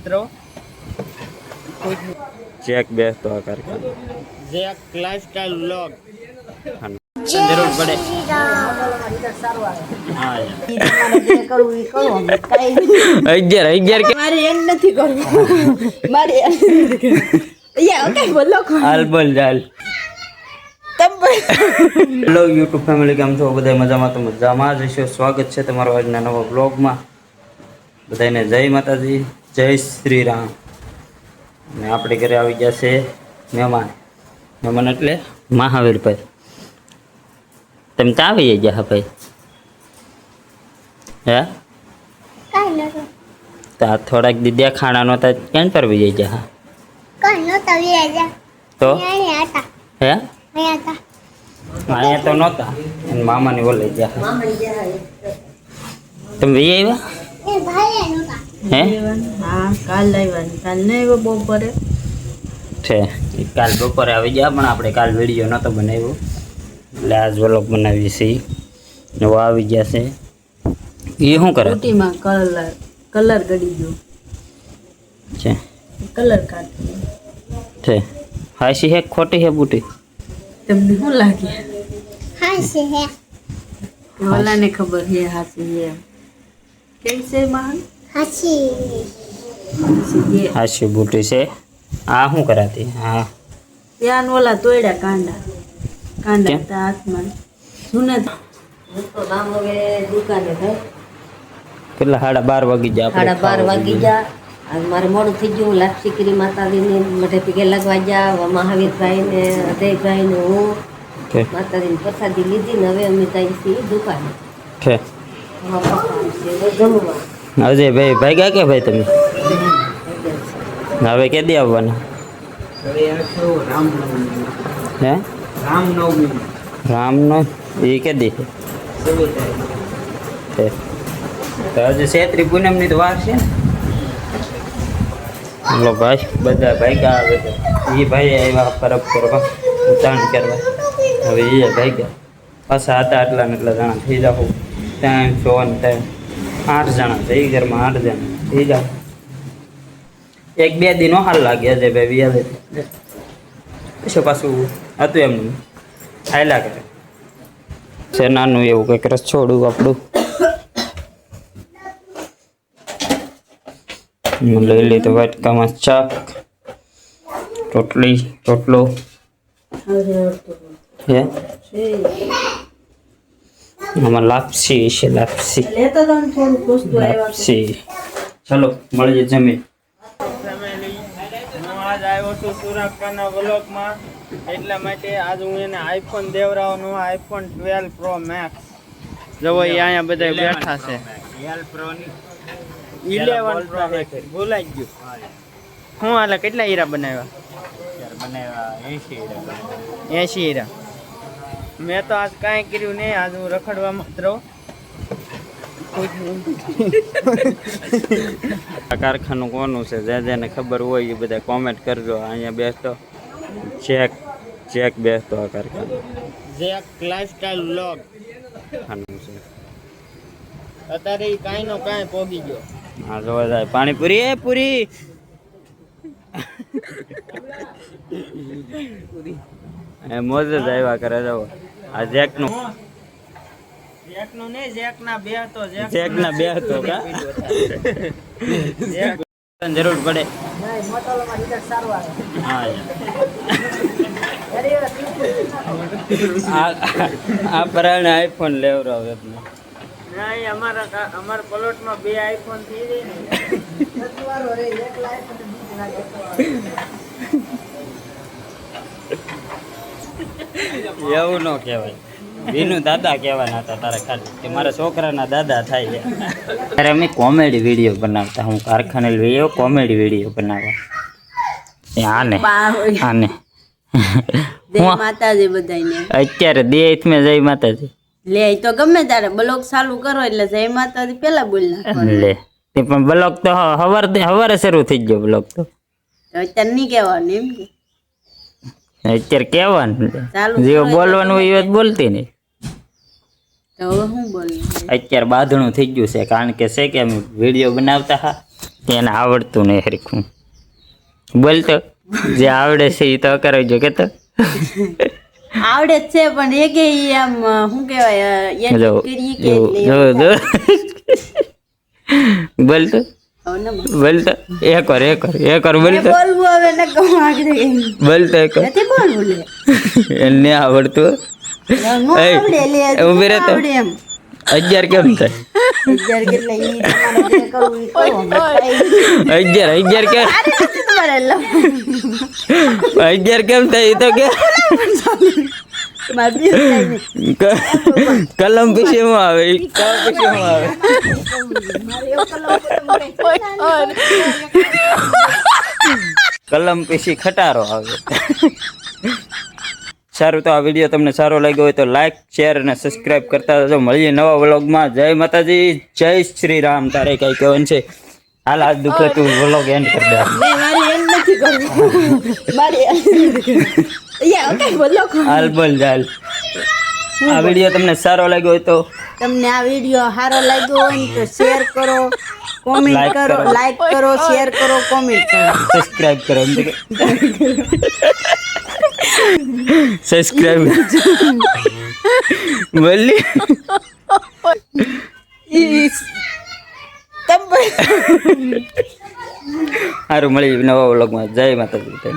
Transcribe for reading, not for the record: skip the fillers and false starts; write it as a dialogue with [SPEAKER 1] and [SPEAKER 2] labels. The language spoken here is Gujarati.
[SPEAKER 1] મિત્રો
[SPEAKER 2] ચેક બેસતો આ કારખાનો
[SPEAKER 1] જેક લાઈફસ્ટાઈલ વ્લોગ જરૂર પડે હા
[SPEAKER 2] 11 કે
[SPEAKER 3] મારે એમ નથી કરવું મારે યા ઓકે બોલો
[SPEAKER 2] હાલ બોલ ચાલ હેલો યુટ્યુબ ફેમિલી, કેમ છો બધા? મજામાં તો મજામાં જ હશો. સ્વાગત છે તમારો આજના નવા બ્લોગમાં. બધાને જય માતાજી, જય શ્રી રામ. અને આપણે ઘરે આવી ગયા છે મહેમાન એટલે મહાવીરભાઈ. તમે ત્યાં આવી ગયા ભાઈ? હે તા થોડાક દીદા ખાણા નહોતા ક્યાં પર આવી ગયા? તો હે અહીંયા તો નહોતા, મામાની બોલે ગયા. તમે વી આવ્યા? હે
[SPEAKER 3] હા, કાલ આવ્યા. કાલ નહીં આવ્યો બપોરે
[SPEAKER 2] છે. કાલ બપોરે આવી ગયા, પણ આપણે કાલ વિડીયો નહોતો બનાવ્યો એટલે આજ વ્લોગ બનાવીએ છીએ. નવો આવી ગયા છે. એ શું કરે
[SPEAKER 3] બુટીમાં કલર ગડી ગયો
[SPEAKER 2] છે?
[SPEAKER 3] કલર કાઢી
[SPEAKER 2] છે. હાસી હે ખોટી હે બુટી?
[SPEAKER 3] તમને શું લાગે?
[SPEAKER 4] હાસી હે.
[SPEAKER 3] ઓલાને ખબર હે હાસી હે. કેમ છે મહાન?
[SPEAKER 4] હાસી
[SPEAKER 2] હાસી બુટી છે. આ શું કરાતી? હા
[SPEAKER 3] ત્યાં ઓલા તોડ્યા કાંડા હતા હાથમાં. જૂના તો કામ હવે દુકાને થાય.
[SPEAKER 2] કેટલા 12:30 વાગી ગયા?
[SPEAKER 3] 12:30 વાગી ગયા. આજ મારે મોડું થઈ ગયું. લાપસી કરી માતાજીને મઢે પીકે લગવા ગયા. મહાવીરભાઈ ને અજયભાઈ ને હું માતાજીની પ્રસાદી લીધી ને હવે અમે જઈએ છીએ દુકાને.
[SPEAKER 2] છે
[SPEAKER 3] જમવા.
[SPEAKER 2] અજયભાઈ ભાગ્યા કે ભાઈ તમે? હવે કે દી આવવાના? હે રામનો એ કે દી છે? તો હજુ ચૈત્રી પૂનમની તો વાર છે ને. બોલો ભાઈ, બધા ભાગ્યા આવે છે. એ ભાઈ આવ્યા પરબ કરવા, ઉતાવળ કરવા. હવે એ ભાગ્યા પાછા હતા આટલા ને એટલા જણા થઈ જાઓ. 3 4 8 જણા છે. એ ઘરમાં 8 જણા થઈ જાઓ. 1-2 દિનો હાલ લાગે છે ભાઈ આવે પછી પાછું હતું એમનું હાયલા કરે છે. નાનું એવું કંઈક રસોડું આપણું લઈ લીધું. વાટકામાં ચાક, રોટલો હે. આમાં લાપસી છે. લાપસી ચલો મળીએ જમીન.
[SPEAKER 1] ફેમિલી, હું આજ આવ્યો છું સુરક્ષાના વ્લોગમાં. એટલા માટે આજ હું એને આઈફોન દેવરાવવાનો, આઈફોન 12 પ્રો મેક્સ. જવો એ અહીંયા બધા બેઠા છે. 11 પ્રો મેક્સ ભૂલાઈ ગયું. હું હાલે કેટલા હીરા બનાવ્યા? 80 હીરા. મેં તો આજ કાંઈ કર્યું નહીં. આજ હું રખડવા માત્ર.
[SPEAKER 2] આ કારખાનું કોનું છે? જેને ખબર હોય એ બધા કોમેન્ટ કરજો. અહીંયા બેસતો ચેક બેસતો આ કારખાનું
[SPEAKER 1] જેક લાઈફસ્ટાઈલ વ્લોગ. અત્યારે ઈ કાંઈ નો કાંઈ પોગી ગયો.
[SPEAKER 2] હા જોવા જાય પાણીપુરી. એ પૂરી એ મોજ જ આવ્યા કરે. જાવ આ જેકનું
[SPEAKER 1] જેકનું નહીં, જેકના બે હતો.
[SPEAKER 2] જેકના બે હતો કા? જરૂર પડે. હા આ પરાણે આઈફોન લેવરાવ એટલે
[SPEAKER 1] નહીં, અમારા પ્લોટમાં 2 આઈફોન થઈ જાય.
[SPEAKER 2] એવું ન કહેવાય. બીનું દાદા કહેવાના હતા તારે ખાલી કે મારા છોકરાના દાદા થાય છે. ત્યારે અમે કોમેડી વિડીયો બનાવતા. હું કારખાને વિડીયો કોમેડી વિડીયો બનાવવા. આને
[SPEAKER 3] માતાજી બધાને
[SPEAKER 2] અત્યારે દેહ મેં જય માતાજી
[SPEAKER 3] લે તો ગમે તારે બ્લોગ ચાલુ કરો એટલે જય માતાજી પેલા બોલ નાખવાનું.
[SPEAKER 2] લે તે પણ બ્લોગ તો હવારે શરૂ થઈ ગયો. બ્લોગ તો
[SPEAKER 3] અત્યારે નહીં કહેવાનું એમ કે
[SPEAKER 2] અત્યારે કહેવાનું.
[SPEAKER 3] ચાલુ
[SPEAKER 2] જે બોલવાનું હોય એ બોલતી નહીં.
[SPEAKER 3] તો હવે હું બોલું?
[SPEAKER 2] અત્યારે બાંધણું થઈ ગયું છે. કારણ કે છે કે અમે વિડીયો બનાવતા હા એને આવડતું નહીં હરખું બોલ તો જે આવડે છે એ તો કરાવજો કે તો
[SPEAKER 5] આવડે જ છે પણ એ કે ઈ આમ શું કહેવાય
[SPEAKER 2] જો
[SPEAKER 5] કરી કે
[SPEAKER 2] જો જો બોલ તો
[SPEAKER 5] હવે ન
[SPEAKER 2] બોલ તો એક વાર બોલ તો
[SPEAKER 5] બોલવું હવે ન કહું આગળ
[SPEAKER 2] બોલ તો એક વાર.
[SPEAKER 5] નથી બોલવું લે
[SPEAKER 2] એને આવડતું
[SPEAKER 5] નો આવડે લે
[SPEAKER 2] ઊભી રહે તો.
[SPEAKER 5] આવડે એમ
[SPEAKER 2] 11 કેમ થાય
[SPEAKER 5] અત્યારે કેટલા ઈ તમારે જે કરવું ઈ કરો અમે ખાઈ
[SPEAKER 2] 11 કે
[SPEAKER 5] તમારે લવ
[SPEAKER 2] 11 કેમ થાય એ તો કે
[SPEAKER 5] મારે બીજું કાંઈ નહીં.
[SPEAKER 2] કલમ પછી શું આવે ઈ કલમ પછી શું આવે કલમ પછી ખટારો આવે. સારું તો આ વિડીયો તમને સારો લાગ્યો હોય તો લાઈક શેર અને સબસ્ક્રાઇબ કરતા રહેજો. મળીએ નવા વ્લોગમાં. જય માતાજી, જય શ્રી રામ. તારે કઈ કહેવાનું છે? હાલ આજ દુખે તું વ્લોગ એન્ડ કરી દે.
[SPEAKER 5] નહીં, મારે એમ નથી કરવું મારે યા ઓકે બોલો
[SPEAKER 2] હાલ બોલ ચાલ. આ વિડીયો તમને સારો લાગ્યો હોય તો
[SPEAKER 5] તમને આ વિડીયો સારો લાગ્યો હોય ને તો શેર કરો, કોમેન્ટ
[SPEAKER 2] Like
[SPEAKER 5] કરો,
[SPEAKER 2] કરો.
[SPEAKER 5] લાઈક કરો, શેર કરો, કોમેન્ટ કરો.
[SPEAKER 2] સબસ્ક્રાઇબ કરો. એમ તો કે સબસ્ક્રાઇબ બોલી સારું. મળી નવા વ્લોગમાં. જય માતાજી.